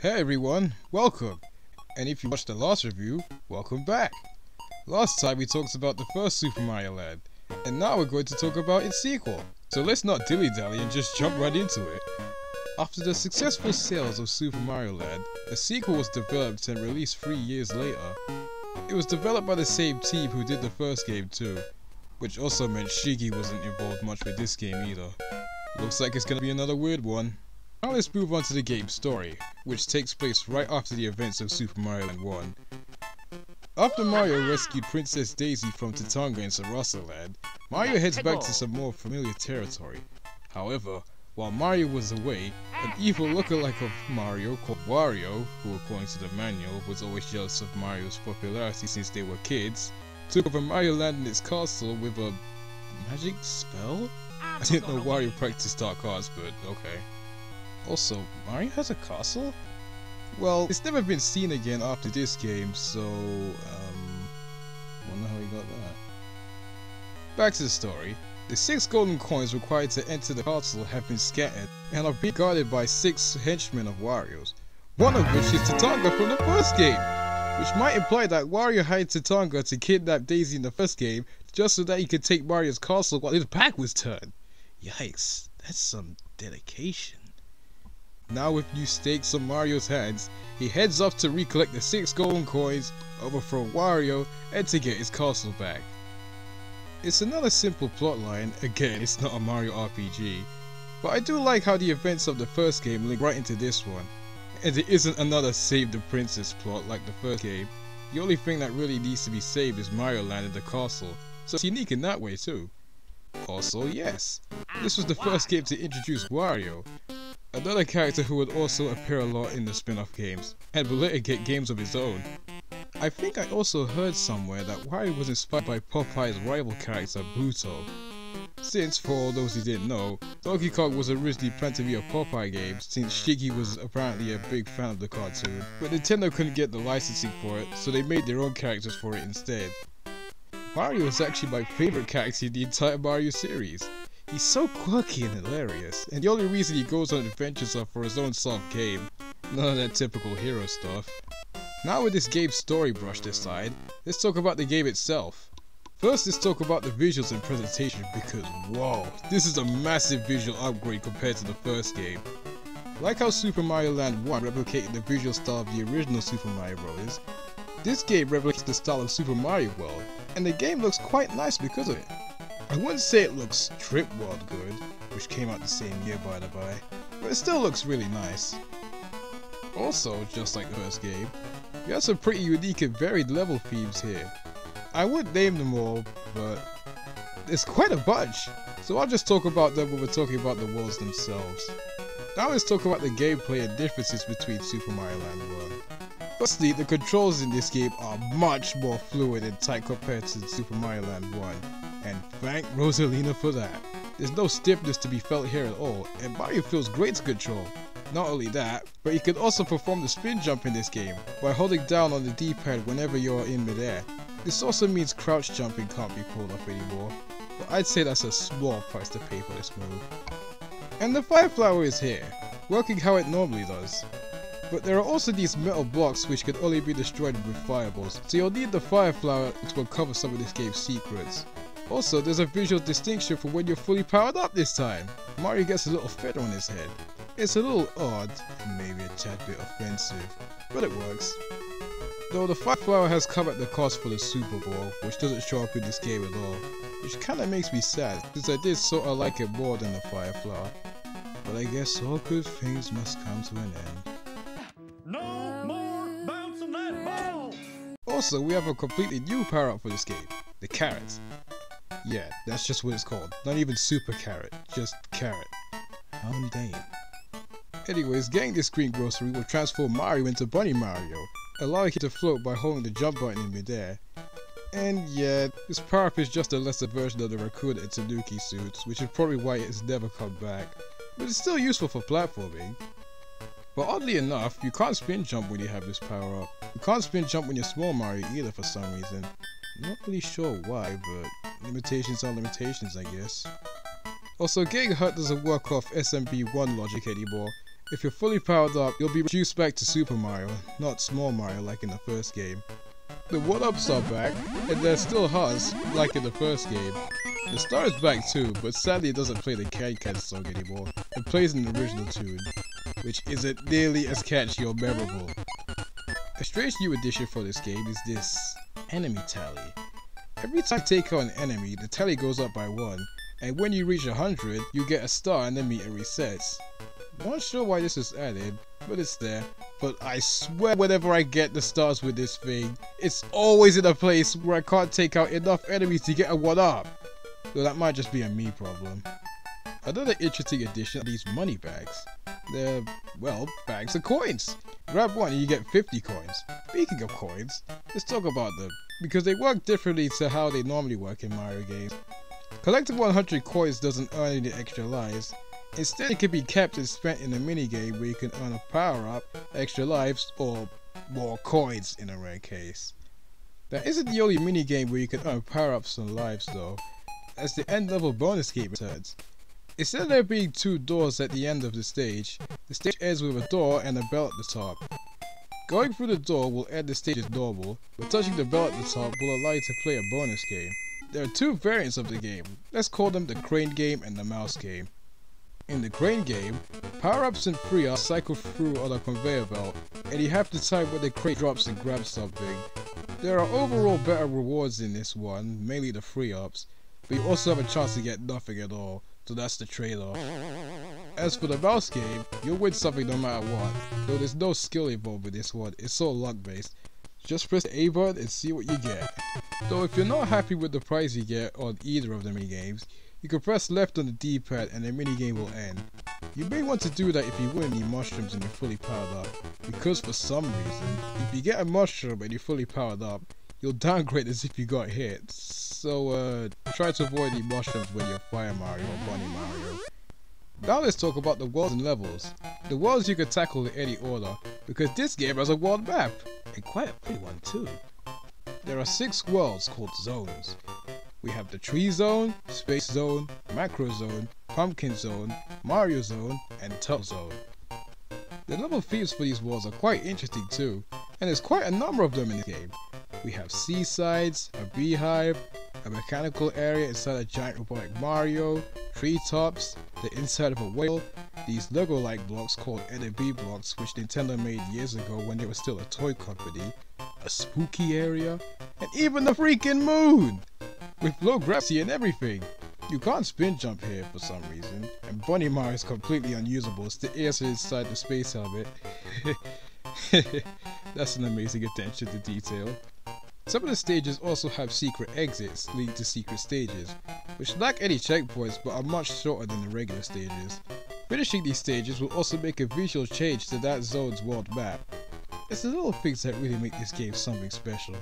Hey everyone, welcome! And if you watched the last review, welcome back! Last time we talked about the first Super Mario Land, and now we're going to talk about its sequel. So let's not dilly-dally and just jump right into it. After the successful sales of Super Mario Land, a sequel was developed and released 3 years later. It was developed by the same team who did the first game too, which also meant Shiggy wasn't involved much with this game either. Looks like it's gonna be another weird one. Now let's move on to the game's story, which takes place right after the events of Super Mario Land 1. After Mario rescued Princess Daisy from Tatanga in Sarasa Land, Mario heads back to some more familiar territory. However, while Mario was away, an evil lookalike of Mario called Wario, who according to the manual was always jealous of Mario's popularity since they were kids, took over Mario Land and its castle with a magic spell? I didn't know Wario practiced dark arts, but okay. Also, Mario has a castle? Well, it's never been seen again after this game, so, wonder how he got that. Back to the story. The 6 golden coins required to enter the castle have been scattered and are being guarded by 6 henchmen of Wario's, one of which is Tatanga from the first game, which might imply that Wario hired Tatanga to kidnap Daisy in the first game just so that he could take Mario's castle while his back was turned. Yikes, that's some dedication. Now with new stakes on Mario's hands, he heads off to recollect the 6 golden coins, overthrow Wario, and to get his castle back. It's another simple plotline, again it's not a Mario RPG, but I do like how the events of the first game link right into this one, and it isn't another save the princess plot like the first game. The only thing that really needs to be saved is Mario Land and the castle, so it's unique in that way too. Also, yes, this was the first game to introduce Wario, another character who would also appear a lot in the spin-off games, and will later get games of his own. I think I also heard somewhere that Wario was inspired by Popeye's rival character Bluto, since, for all those who didn't know, Donkey Kong was originally planned to be a Popeye game since Shiggy was apparently a big fan of the cartoon, but Nintendo couldn't get the licensing for it, so they made their own characters for it instead. Mario is actually my favourite character in the entire Mario series. He's so quirky and hilarious, and the only reason he goes on adventures are for his own soft game, none of that typical hero stuff. Now with this game's story brushed aside, let's talk about the game itself. First let's talk about the visuals and presentation because whoa, this is a massive visual upgrade compared to the first game. Like how Super Mario Land 1 replicated the visual style of the original Super Mario Bros., this game replicates the style of Super Mario World, and the game looks quite nice because of it. I wouldn't say it looks Trip World good, which came out the same year by the by, but it still looks really nice. Also, just like the first game, you have some pretty unique and varied level themes here. I wouldn't name them all, but there's quite a bunch, so I'll just talk about them when we're talking about the worlds themselves. Now let's talk about the gameplay and differences between Super Mario Land 1. Firstly, the controls in this game are much more fluid and tight compared to Super Mario Land 1. And thank Rosalina for that. There's no stiffness to be felt here at all, and Mario feels great to control. Not only that, but you can also perform the spin jump in this game, by holding down on the D-pad whenever you're in midair. This also means crouch jumping can't be pulled off anymore, but I'd say that's a small price to pay for this move. And the fire flower is here, working how it normally does. But there are also these metal blocks which can only be destroyed with fireballs, so you'll need the fire flower to uncover some of this game's secrets. Also, there's a visual distinction for when you're fully powered up this time. Mario gets a little feather on his head. It's a little odd, and maybe a tad bit offensive, but it works. Though the fire flower has come at the cost for the Super Bowl, which doesn't show up in this game at all, which kinda makes me sad, since I did sorta like it more than the fire flower. But I guess all good things must come to an end. No more bouncing that ball! Also, we have a completely new power-up for this game, the carrot. Yeah, that's just what it's called. Not even Super Carrot, just Carrot. How mundane. Anyways, getting this green grocery will transform Mario into Bunny Mario, allowing him to float by holding the jump button in midair. And yeah, this power-up is just a lesser version of the Raccoon and Tanuki suits, which is probably why it has never come back. But it's still useful for platforming. But oddly enough, you can't spin jump when you have this power-up. You can't spin jump when you're Small Mario either for some reason. Not really sure why, but limitations are limitations, I guess. Also, getting hurt doesn't work off SMB1 logic anymore. If you're fully powered up, you'll be reduced back to Super Mario, not Small Mario like in the first game. The 1-ups are back, and they're still Haas, like in the first game. The star is back too, but sadly it doesn't play the Can Can song anymore. It plays in the original tune, which isn't nearly as catchy or memorable. A strange new addition for this game is this enemy tally. Every time you take out an enemy, the tally goes up by 1, and when you reach 100, you get a star and the meter resets. Not sure why this is added, but it's there. But I swear whenever I get the stars with this thing, it's always in a place where I can't take out enough enemies to get a 1-up. Though that might just be a me problem. Another interesting addition are these money bags. They're, well, bags of coins. Grab one and you get 50 coins. Speaking of coins, let's talk about them, because they work differently to how they normally work in Mario games. Collecting 100 coins doesn't earn any extra lives. Instead, it can be kept and spent in a minigame where you can earn a power-up, extra lives, or more coins in a rare case. That isn't the only minigame where you can earn power-ups and lives though, as the end level bonus game returns. Instead of there being 2 doors at the end of the stage ends with a door and a bell at the top. Going through the door will end the stage as normal, but touching the bell at the top will allow you to play a bonus game. There are 2 variants of the game. Let's call them the crane game and the mouse game. In the crane game, power-ups and free-ups cycle through on a conveyor belt, and you have to time when the crane drops and grab something. There are overall better rewards in this one, mainly the free-ups, but you also have a chance to get nothing at all, so that's the trade-off. As for the mouse game, you'll win something no matter what, though there's no skill involved with this one, it's all luck-based. Just press the A button and see what you get. Though if you're not happy with the prize you get on either of the minigames, you can press left on the D-pad and the minigame will end. You may want to do that if you win any mushrooms and you're fully powered up, because for some reason, if you get a mushroom and you're fully powered up, you'll downgrade as if you got hit. So try to avoid the mushrooms when you're Fire Mario or Bunny Mario. Now let's talk about the worlds and levels. The worlds you can tackle in any order, because this game has a world map, and quite a pretty one too. There are 6 worlds called zones. We have the Tree Zone, Space Zone, Macro Zone, Pumpkin Zone, Mario Zone, and Tub Zone. The level themes for these worlds are quite interesting too, and there's quite a number of them in the game. We have seasides, a beehive, a mechanical area inside a giant robotic Mario, treetops, the inside of a whale, these Lego-like blocks called NB blocks which Nintendo made years ago when they were still a toy company, a spooky area, and even the freaking moon! With low gravity and everything. You can't spin jump here for some reason, and Bunny Mario is completely unusable, it's the ears inside the space helmet. That's an amazing attention to detail. Some of the stages also have secret exits leading to secret stages, which lack any checkpoints but are much shorter than the regular stages. Finishing these stages will also make a visual change to that zone's world map. It's the little things that really make this game something special.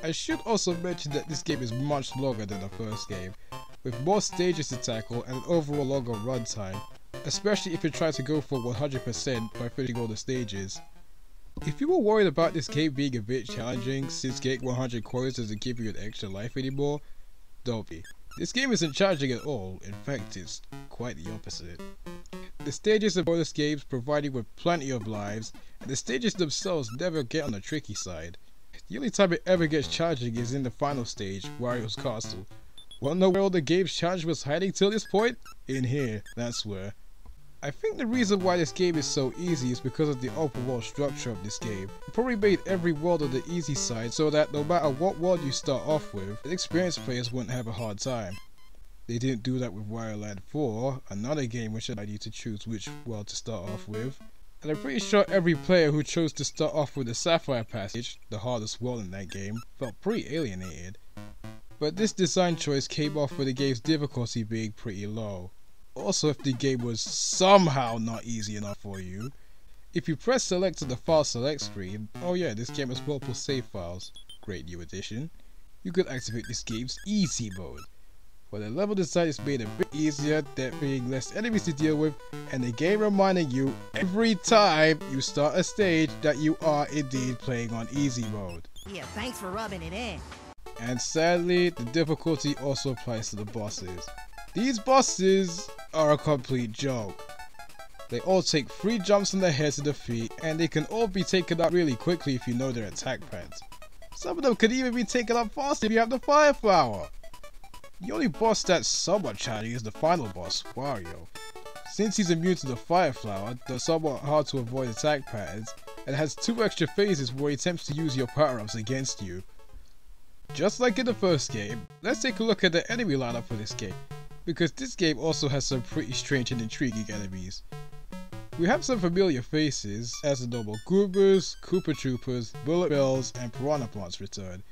I should also mention that this game is much longer than the first game, with more stages to tackle and an overall longer runtime, especially if you try to go for 100% by finishing all the stages. If you were worried about this game being a bit challenging since getting 100 coins doesn't give you an extra life anymore, don't be. This game isn't challenging at all, in fact it's quite the opposite. The stages are bonus games providing with plenty of lives, and the stages themselves never get on the tricky side. The only time it ever gets challenging is in the final stage, Wario's Castle. Wanna know where all the game's challenge was hiding till this point? In here, that's where. I think the reason why this game is so easy is because of the open world structure of this game. It probably made every world on the easy side so that no matter what world you start off with, the experienced players wouldn't have a hard time. They didn't do that with Wario Land 4, another game which allowed you to choose which world to start off with. And I'm pretty sure every player who chose to start off with the Sapphire Passage, the hardest world in that game, felt pretty alienated. But this design choice came off with the game's difficulty being pretty low. Also, if the game was somehow not easy enough for you, if you press select to the file select screen, oh yeah, this game has multiple save files, great new addition, you could activate this game's easy mode, where the level design is made a bit easier, there being less enemies to deal with, and the game reminding you every time you start a stage that you are indeed playing on easy mode. Yeah, thanks for rubbing it in. And sadly, the difficulty also applies to the bosses. These bosses are a complete joke. They all take 3 jumps on their head to defeat, and they can all be taken out really quickly if you know their attack patterns. Some of them could even be taken out faster if you have the Fire Flower. The only boss that's somewhat challenging is the final boss, Wario. Since he's immune to the Fire Flower, they're somewhat hard to avoid attack patterns, and has 2 extra phases where he attempts to use your power-ups against you. Just like in the first game, let's take a look at the enemy lineup for this game, because this game also has some pretty strange and intriguing enemies. We have some familiar faces, as the normal Goombas, Koopa Troopers, Bullet Bills, and Piranha Plants return.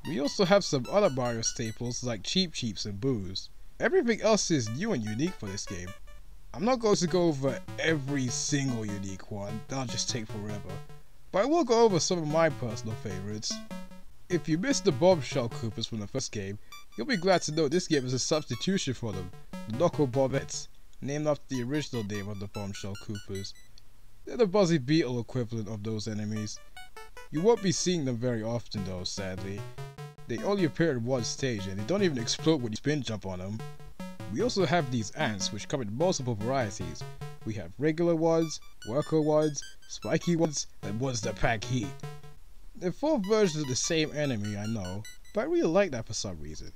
We also have some other Mario staples like Cheep Cheeps and Boos. Everything else is new and unique for this game. I'm not going to go over every single unique one, that'll just take forever, but I will go over some of my personal favorites. If you missed the Bombshell Koopas from the first game, you'll be glad to know this game is a substitution for them, the Knuckle Bombettes, named after the original name of the Bombshell Koopas. They're the Buzzy Beetle equivalent of those enemies. You won't be seeing them very often though, sadly. They only appear in one stage and they don't even explode when you spin jump on them. We also have these ants which come in multiple varieties. We have regular ones, worker ones, spiky ones, and ones that pack heat. They're 4 versions of the same enemy, I know, but I really like that for some reason.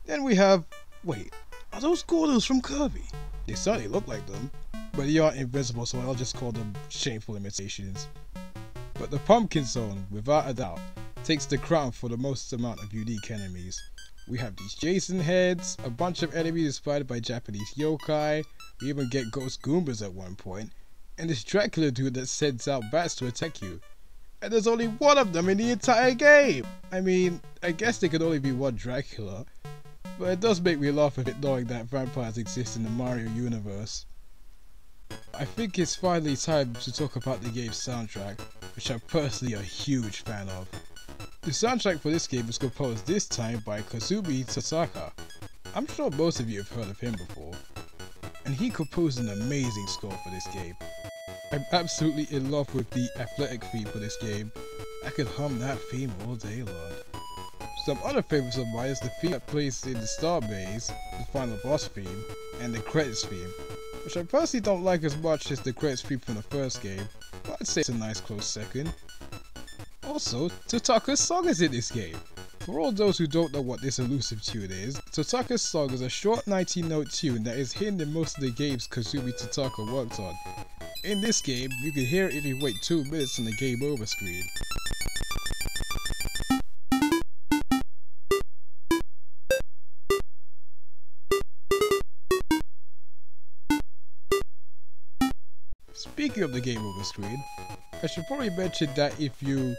Then we have... wait, are those Gordos from Kirby? They certainly look like them, but they aren't invincible, so I'll just call them shameful imitations. But the Pumpkin Zone, without a doubt, takes the crown for the most amount of unique enemies. We have these Jason heads, a bunch of enemies inspired by Japanese yokai, we even get Ghost Goombas at one point, and this Dracula dude that sends out bats to attack you. And there's only one of them in the entire game! I mean, I guess there could only be one Dracula, but it does make me laugh a bit knowing that vampires exist in the Mario universe. I think it's finally time to talk about the game's soundtrack, which I'm personally a huge fan of. The soundtrack for this game was composed this time by Kazumi Totaka. I'm sure most of you have heard of him before, and he composed an amazing score for this game. I'm absolutely in love with the athletic theme for this game. I could hum that theme all day long. Some other favorites of mine is the theme that plays in the Star Maze, the final boss theme, and the credits theme, which I personally don't like as much as the credits theme from the first game, but I'd say it's a nice close second. Also, Totaka's song is in this game. For all those who don't know what this elusive tune is, Totaka's song is a short 19-note tune that is hidden in most of the games Kazumi Totaka worked on. In this game, you can hear it if you wait 2 minutes on the game over screen. Speaking of the game over screen, I should probably mention that if you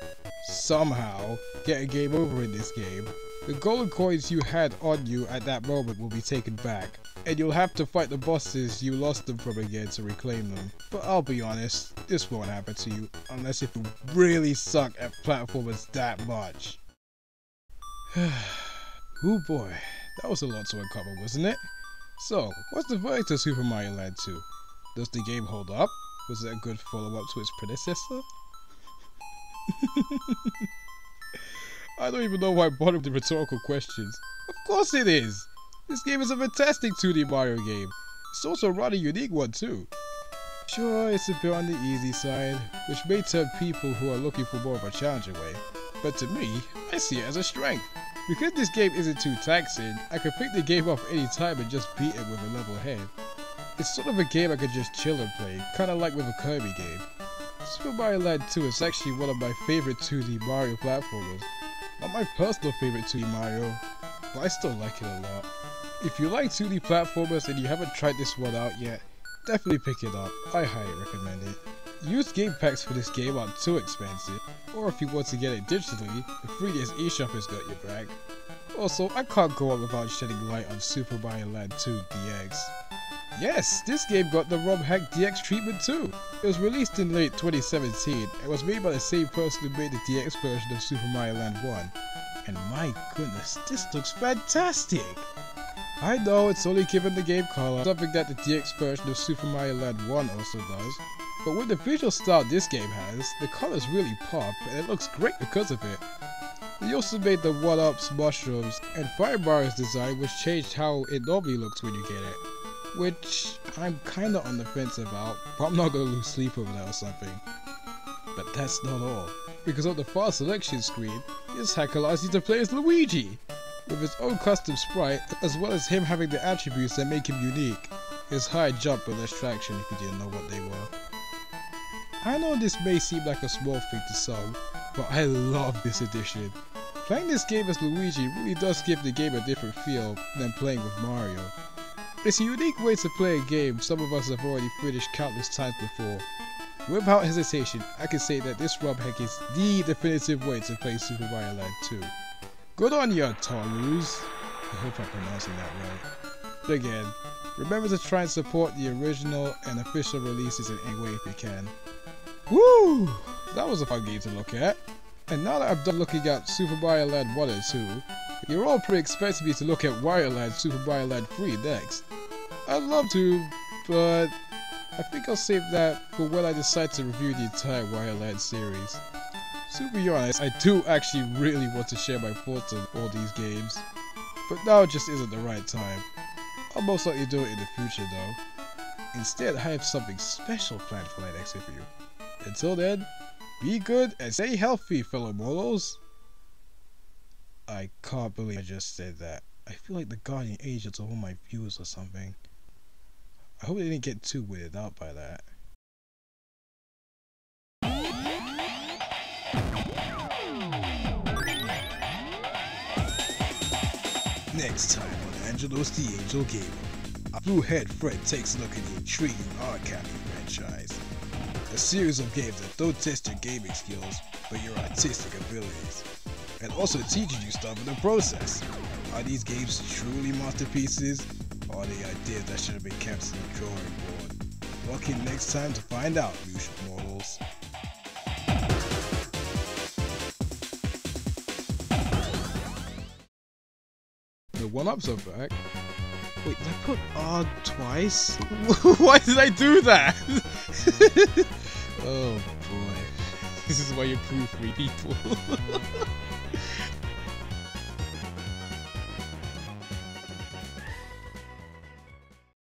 somehow get a game over in this game, the golden coins you had on you at that moment will be taken back, and you'll have to fight the bosses you lost them from again to reclaim them. But I'll be honest, this won't happen to you unless if you really suck at platformers that much. Oh boy, that was a lot to uncover, wasn't it? So, what's the verdict of Super Mario Land 2? Does the game hold up? Was it a good follow-up to its predecessor? I don't even know why I brought up the rhetorical questions. Of course it is! This game is a fantastic 2D Mario game. It's also a rather unique one too. Sure, it's a bit on the easy side, which may turn people who are looking for more of a challenge away. But to me, I see it as a strength. Because this game isn't too taxing, I can pick the game up any time and just beat it with a level head. It's sort of a game I could just chill and play, kinda like with a Kirby game. Super Mario Land 2 is actually one of my favorite 2D Mario platformers. Not my personal favorite 2D Mario, but I still like it a lot. If you like 2D platformers and you haven't tried this one out yet, definitely pick it up, I highly recommend it. Used game packs for this game aren't too expensive, or if you want to get it digitally, the 3DS eShop has got your back. Also, I can't go on without shedding light on Super Mario Land 2 DX. Yes, this game got the ROM hack DX treatment too. It was released in late 2017 and was made by the same person who made the DX version of Super Mario Land 1. And my goodness, this looks fantastic! I know it's only given the game color, something that the DX version of Super Mario Land 1 also does, but with the visual style this game has, the colors really pop and it looks great because of it. They also made the 1-ups, mushrooms, and Fire Mario's design which changed how it normally looks when you get it. which I'm kinda on the fence about, but I'm not gonna lose sleep over that or something. But that's not all, because on the far selection screen, this hack allows you to play as Luigi, with his own custom sprite, as well as him having the attributes that make him unique. His high jump and less traction if you didn't know what they were. I know this may seem like a small thing to some, but I love this edition. Playing this game as Luigi really does give the game a different feel than playing with Mario. It's a unique way to play a game some of us have already finished countless times before. Without hesitation, I can say that this ROM hack is the definitive way to play Super Mario Land 2. Good on ya, Tolus. I hope I'm pronouncing that right. But again, remember to try and support the original and official releases in any way if you can. Woo! That was a fun game to look at. And now that I'm done looking at Super Mario Land 1 and 2, you're all pretty expecting me to look at Wario Land Super Mario Land 3 next. I'd love to, but I think I'll save that for when I decide to review the entire Wario Land series. To be honest, I do actually really want to share my thoughts on all these games, but now just isn't the right time. I'll most likely do it in the future though. Instead, I have something special planned for my next review. Until then, be good and stay healthy, fellow mortals. I can't believe I just said that. I feel like the guardian angel to all my viewers or something. I hope they didn't get too weirded out by that. Next time on Angelos the Angel Gamer, a blue-haired friend takes a look at the intriguing Arcade franchise. A series of games that don't test your gaming skills, but your artistic abilities, and also teaches you stuff in the process. Are these games truly masterpieces, or are they ideas that should have been kept on the drawing board? Look in next time to find out, you mortals. The one-ups are back. Wait, did I put R twice? Why did I do that? Oh boy. This is why you proofread people.